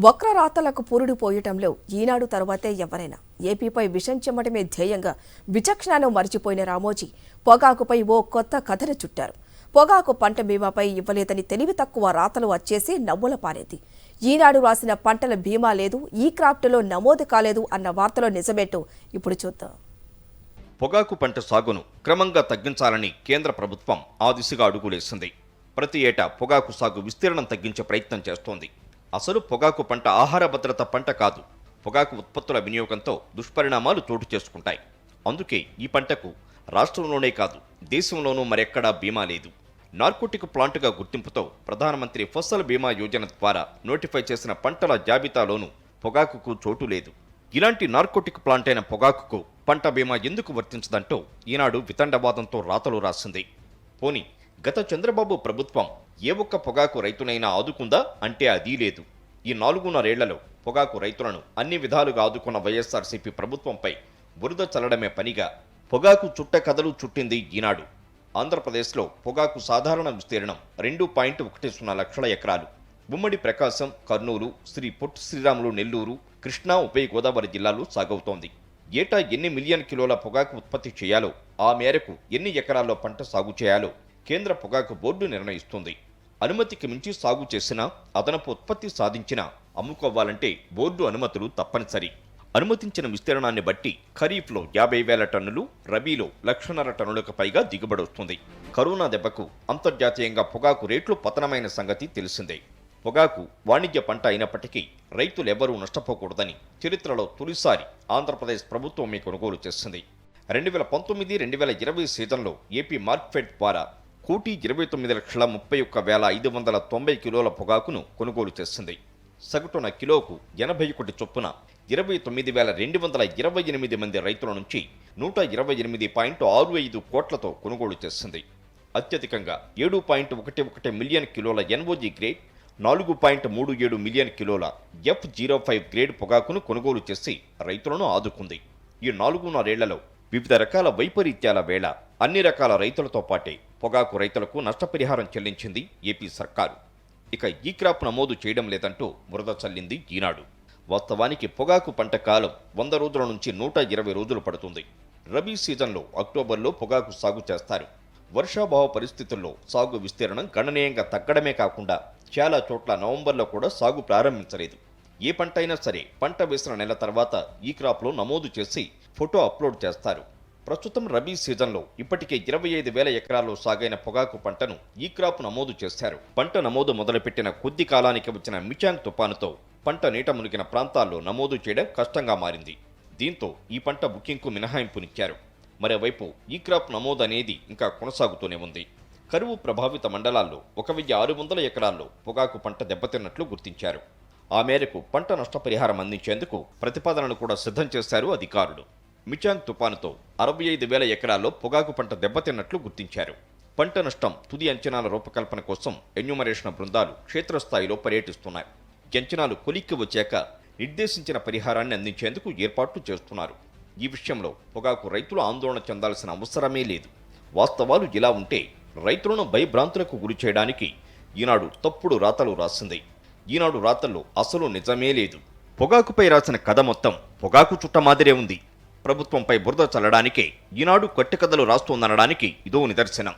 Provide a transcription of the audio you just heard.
వక్రరాతలకు పురుడు పోయటంలో ఈనాడు తరువాతే ఎవరైనా ఏపీపై విషం చెమ్మటమే ధ్యేయంగా విచక్షణను మరిచిపోయిన రామోజీ పొగాకుపై ఓ కొత్త కథను చుట్టారు. పొగాకు పంట బీమాపై ఇవ్వలేదని తెలివి తక్కువ రాతలు వచ్చేసి నవ్వుల పారేది. ఈనాడు రాసిన పంటల బీమా లేదు, ఈ క్రాఫ్ట్లో నమోదు కాలేదు అన్న వార్తలో నిజమేంటో ఇప్పుడు చూద్దాం. పొగాకు పంట సాగును క్రమంగా తగ్గించాలని కేంద్ర ప్రభుత్వం ఆ దిశగా అడుగులేసింది. ప్రతి ఏటా పొగాకు సాగు విస్తీర్ణం తగ్గించే ప్రయత్నం చేస్తోంది. అసలు పొగాకు పంట ఆహార భద్రత పంట కాదు. పొగాకు ఉత్పత్తుల వినియోగంతో దుష్పరిణామాలు చోటు చేసుకుంటాయి. అందుకే ఈ పంటకు రాష్ట్రంలోనే కాదు దేశంలోనూ మరెక్కడా బీమా లేదు. నార్కోటిక్ ప్లాంట్గా గుర్తింపుతో ప్రధానమంత్రి ఫసల్ బీమా యోజన ద్వారా నోటిఫై చేసిన పంటల జాబితాలోనూ పొగాకుకు చోటు లేదు. ఇలాంటి నార్కోటిక్ ప్లాంట్ అయిన పొగాకుకు పంట బీమా ఎందుకు వర్తించదంటూ ఈనాడు వితండవాదంతో రాతలు రాసింది. పోని గత చంద్రబాబు ప్రభుత్వం ఏ ఒక్క పొగాకు రైతునైనా ఆదుకుందా అంటే అదీ లేదు. ఈ 4.5 ఏళ్లలో పొగాకు రైతులను అన్ని విధాలుగా ఆదుకున్న వైఎస్ఆర్సీపీ ప్రభుత్వంపై బురద చల్లడమే పనిగా పొగాకు చుట్ట కథలు చుట్టింది ఈనాడు. ఆంధ్రప్రదేశ్లో పొగాకు సాధారణ విస్తీర్ణం 2.10 లక్షల ఎకరాలు. ఉమ్మడి ప్రకాశం, కర్నూలు, శ్రీ పొట్టి శ్రీరాములు, నెల్లూరు, కృష్ణా, ఉభయ గోదావరి జిల్లాల్లో సాగవుతోంది. ఏటా ఎన్ని మిలియన్ కిలోల పొగాకు ఉత్పత్తి చేయాలో, ఆ మేరకు ఎన్ని ఎకరాల్లో పంట సాగు చేయాలో కేంద్ర పొగాకు బోర్డు నిర్ణయిస్తుంది. అనుమతికి మించి సాగు చేసినా, అదనపు ఉత్పత్తి సాధించినా అమ్ముకోవాలంటే బోర్డు అనుమతులు తప్పనిసరి. అనుమతించిన విస్తీర్ణాన్ని బట్టి ఖరీఫ్లో 50,000 టన్నులు, రబీలో 1,50,000 టన్నులకు పైగా దిగుబడొస్తుంది. కరోనా దెబ్బకు అంతర్జాతీయంగా పొగాకు రేట్లు పతనమైన సంగతి తెలిసిందే. పొగాకు వాణిజ్య పంట అయినప్పటికీ రైతులెవరూ నష్టపోకూడదని చరిత్రలో తొలిసారి ఆంధ్రప్రదేశ్ ప్రభుత్వమే కొనుగోలు చేసింది. 2019-2020 సీజన్లో ఏపీ మార్క్ఫెడ్ ద్వారా 1,29,31,590 కిలోల పొగాకును కొనుగోలు చేసింది. సగటున కిలోకు 81 చొప్పున 29,228 మంది రైతుల నుంచి 128.65 కోట్లతో కొనుగోలు చేసింది. అత్యధికంగా 7.11 మిలియన్ కిలోల ఎన్ఓజీ గ్రేడ్, 4.37 మిలియన్ కిలోల F05 గ్రేడ్ పొగాకును కొనుగోలు చేసి రైతులను ఆదుకుంది. ఈ 4.5 ఏళ్లలో వివిధ రకాల వైపరీత్యాల వేళ అన్ని రకాల రైతులతో పాటే పొగాకు రైతులకు నష్టపరిహారం చెల్లించింది ఏపీ సర్కారు. ఇక ఈ క్రాప్ నమోదు చేయడం లేదంటూ బురద చల్లింది ఈనాడు. వాస్తవానికి పొగాకు పంట కాలం 100 రోజుల నుంచి 120 రోజులు పడుతుంది. రబీ సీజన్లో అక్టోబర్లో పొగాకు సాగు చేస్తారు. వర్షాభావ పరిస్థితుల్లో సాగు విస్తీర్ణం గణనీయంగా తగ్గడమే కాకుండా చాలా చోట్ల నవంబర్లో కూడా సాగు ప్రారంభించలేదు. ఏ పంట అయినా సరే పంట వేసిన నెల తర్వాత ఈ క్రాప్లో నమోదు చేసి ఫోటో అప్లోడ్ చేస్తారు. ప్రస్తుతం రబీ సీజన్లో ఇప్పటికే 25,000 ఎకరాల్లో సాగైన పొగాకు పంటను ఈ క్రాప్ నమోదు చేశారు. పంట నమోదు మొదలుపెట్టిన కొద్ది కాలానికి వచ్చిన మిచాంగ్ తుపానుతో పంట నీట మునిగిన ప్రాంతాల్లో నమోదు చేయడం కష్టంగా మారింది. దీంతో ఈ పంట బుకింగ్కు మినహాయింపునిచ్చారు. మరోవైపు ఈ క్రాప్ నమోదు అనేది ఇంకా కొనసాగుతూనే ఉంది. కరువు ప్రభావిత మండలాల్లో 1,600 ఎకరాల్లో పొగాకు పంట దెబ్బతిన్నట్లు గుర్తించారు. ఆ మేరకు పంట నష్టపరిహారం అందించేందుకు ప్రతిపాదనలు కూడా సిద్ధం చేశారు అధికారులు. మిచాంగ్ తుపానుతో 65,000 ఎకరాల్లో పొగాకు పంట దెబ్బతిన్నట్లు గుర్తించారు. పంట నష్టం తుది అంచనాల రూపకల్పన కోసం ఎన్యూమరేషన్ బృందాలు క్షేత్రస్థాయిలో పర్యటిస్తున్నాయి. అంచనాలు కొలిక్కి వచ్చాక నిర్దేశించిన పరిహారాన్ని అందించేందుకు ఏర్పాట్లు చేస్తున్నారు. ఈ విషయంలో పొగాకు రైతులు ఆందోళన చెందాల్సిన అవసరమే లేదు. వాస్తవాలు ఇలా ఉంటే రైతులను భయభ్రాంతులకు గురి చేయడానికి ఈనాడు తప్పుడు రాతలు రాసింది. ఈనాడు రాతల్లో అసలు నిజమే లేదు. పొగాకుపై రాసిన కథ మొత్తం పొగాకు చుట్ట మాదిరే ఉంది. ప్రభుత్వంపై బురద చల్లడానికే ఈనాడు కట్టుకథలు రాస్తోందనడానికి ఇదో నిదర్శనం.